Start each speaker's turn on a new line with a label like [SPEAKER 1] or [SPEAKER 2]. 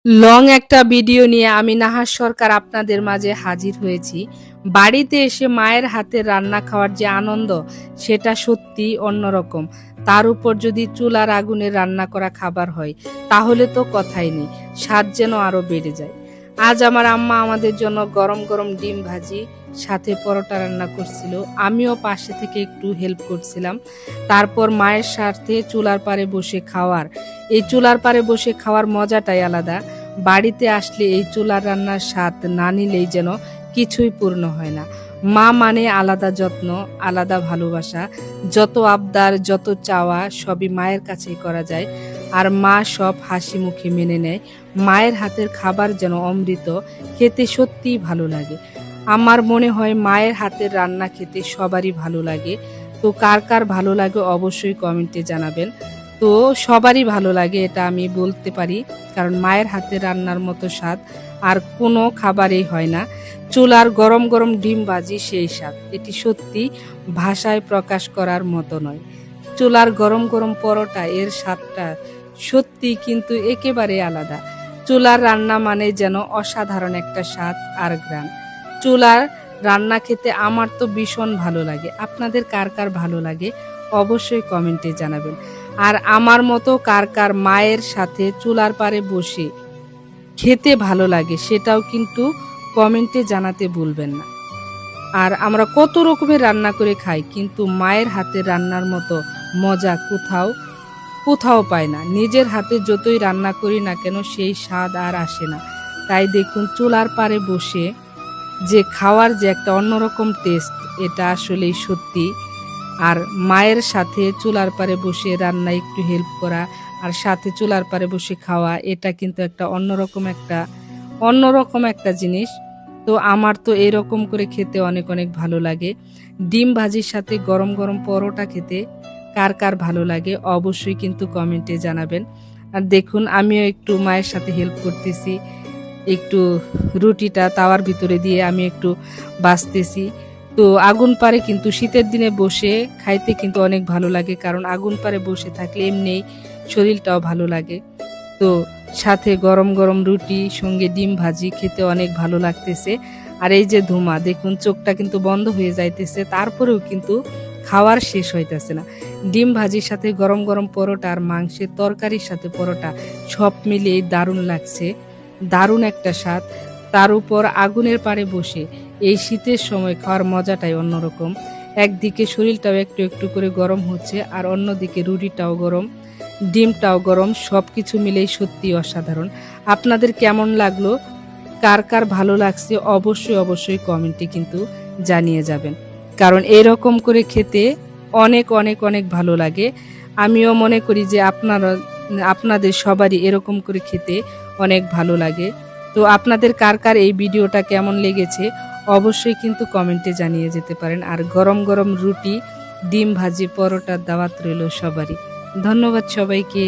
[SPEAKER 1] Long একটা video নিয়ে আমি নাহার সরকার আপনাদের মাঝে হাজির হয়েছি। বাড়িতে এসে মায়ের হাতের রান্না খাওয়ার যে আনন্দ সেটা সত্যিই অন্যরকম। তার উপর যদি চুলার আগুনে রান্না করা খাবার হয় তাহলে তো কথাই নেই, স্বাদ যেন আরো বেড়ে যায়। আজ আমার আম্মা আমাদের জন্য গরম গরম ডিম ভাজি সাথে পরোটা রান্না করছিল। আমিও পাশে থেকে একটু হেল্প করছিলাম। তারপর মায়ের সাথে চুলার পাড়ে বসে খাওয়ার, এই চুলার পাড়ে বসে খাওয়ার মজাটাই আলাদা। বাড়িতে আসলে এই চুলার রান্নার স্বাদ না নিলেই যেন কিছুই পূর্ণ হয় না। মা মানে আলাদা যত্ন, আলাদা ভালোবাসা। যত আবদার, যত চাওয়া সবই মায়ের কাছেই করা যায়। আর মা সব হাসি মুখে মেনে নেয়। মায়ের হাতের খাবার যেন অমৃত, খেতে সত্যিই ভালো লাগে। আমার মনে হয় মায়ের হাতের রান্না খেতে সবারই ভালো লাগে। তো কার কার ভালো লাগে অবশ্যই কমেন্টে জানাবেন। তো সবারই ভালো লাগে এটা আমি বলতে পারি, কারণ মায়ের হাতে রান্নার মতো স্বাদ আর কোনো খাবারেই হয় না। চুলার গরম গরম ডিম ভাজি সেই স্বাদ, এটি সত্যি ভাষায় প্রকাশ করার মতো নয়। চুলার গরম গরম পরোটা, এর স্বাদটা সত্যি কিন্তু একেবারে আলাদা। চুলার রান্না মানে যেন অসাধারণ একটা স্বাদ আর ঘ্রাণ। চুলার রান্না খেতে আমার তো ভীষণ ভালো লাগে। আপনাদের কার কার ভালো লাগে অবশ্যই কমেন্টে জানাবেন। আর আমার মতো কার কার মায়ের সাথে চুলার পাড়ে বসে খেতে ভালো লাগে সেটাও কিন্তু কমেন্টে জানাতে ভুলবেন না। আর আমরা কত রকমের রান্না করে খাই, কিন্তু মায়ের হাতে রান্নার মতো মজা কোথাও কোথাও পায় না। নিজের হাতে যতই রান্না করি না কেন সেই স্বাদ আর আসে না। তাই দেখুন চুলার পাড়ে বসে যে খাওয়ার যে একটা অন্যরকম টেস্ট, এটা আসলেই সত্যি। আর মায়ের সাথে চুলার পাড়ে বসে রান্না একটু হেল্প করা আর সাথে চুলার পাড়ে বসে খাওয়া, এটা কিন্তু একটা অন্যরকম একটা জিনিস। তো আমার তো এরকম করে খেতে অনেক অনেক ভালো লাগে। ডিম ভাজির সাথে গরম গরম পরোটা খেতে কার কার ভালো লাগে অবশ্যই কিন্তু কমেন্টে জানাবেন। আর দেখুন আমিও একটু মায়ের সাথে হেল্প করতেছি, একটু রুটিটা তাওয়ার ভিতরে দিয়ে আমি একটু বাছতেছি। তো আগুন পাড়ে কিন্তু শীতের দিনে বসে খাইতে কিন্তু অনেক ভালো লাগে, কারণ আগুন পাড়ে বসে থাকলে এমনি শরীরটাও ভালো লাগে। তো সাথে গরম গরম রুটি সঙ্গে ডিম ভাজি খেতে অনেক ভালো লাগতেছে। আর এই যে ধুমা দেখুন, চোখটা কিন্তু বন্ধ হয়ে যাইতেছে, তারপরেও কিন্তু খাওয়ার শেষ হইতেছে না। ডিম ভাজির সাথে গরম গরম পরোটা আর মাংসের তরকারির সাথে পরোটা সব মিলিয়ে দারুণ লাগছে, দারুণ একটা স্বাদ। তার উপর আগুনের পাড়ে বসে এই শীতের সময় খাওয়ার মজাটাই অন্যরকম। একদিকে শরীরটাও একটু একটু করে গরম হচ্ছে, আর অন্যদিকে রুটিটাও গরম, ডিমটাও গরম, সব কিছু মিলেই সত্যি অসাধারণ। আপনাদের কেমন লাগলো, কার কার ভালো লাগছে অবশ্যই অবশ্যই কমেন্টে কিন্তু জানিয়ে যাবেন, কারণ এরকম করে খেতে অনেক অনেক অনেক ভালো লাগে। আমিও মনে করি যে আপনাদের সবারই এরকম করে খেতে অনেক ভালো লাগে। তো আপনাদের কার কার এই ভিডিওটা কেমন লেগেছে অবশ্যই কিন্তু কমেন্টে জানিয়ে যেতে পারেন। আর গরম গরম রুটি, ডিম ভাজি, পরোটার দাওয়াত রইল সবারই। ধন্যবাদ সবাইকে।